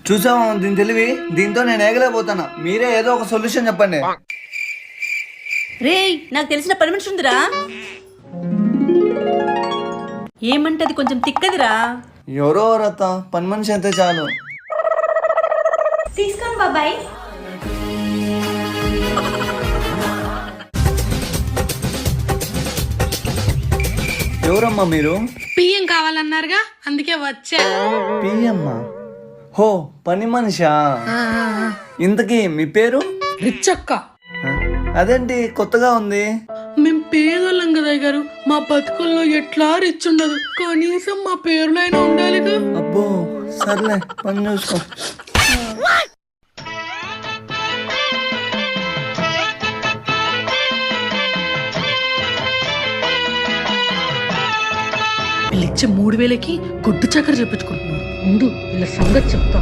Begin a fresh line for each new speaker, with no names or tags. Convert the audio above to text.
చూసావా దీని తెలివి? దీంతో నేను ఏగలేకపోతాను. మీరే ఏదో ఒక సొల్యూషన్ చెప్పండి.
రేయ్, నాకు తెలిసిన పని మనిషి ఉందిరా. ఏమంటది? కొంచెం తిక్కదిరా.
ఎవరో రత్త పని మనిషి అయితే చాలు.
తీసుకోండి బాబాయ్.
ఎవరమ్మా మీరు?
పియ్యం కావాలన్నారుగా, అందుకే వచ్చా.
పియమ్మా? హో, పని మనిషా? ఇంతకీ మీ పేరు?
రిచ్చక్క.
అదేంటి కొత్తగా ఉంది?
మేం పేదోళ్ళం కదా గారు, మా బతుకుల్లో ఎట్లా రిచ్ ఉండదు, కనీసం మా పేరులైనా ఉండాలిగా.
అబ్బో సర్లే, పని చూసుకో.
వీళ్ళిచ్చే 3000కి గుడ్డు చక్కెర చెప్పించుకుంటున్నారు. ముందు వీళ్ళ సంగతి చెప్తా.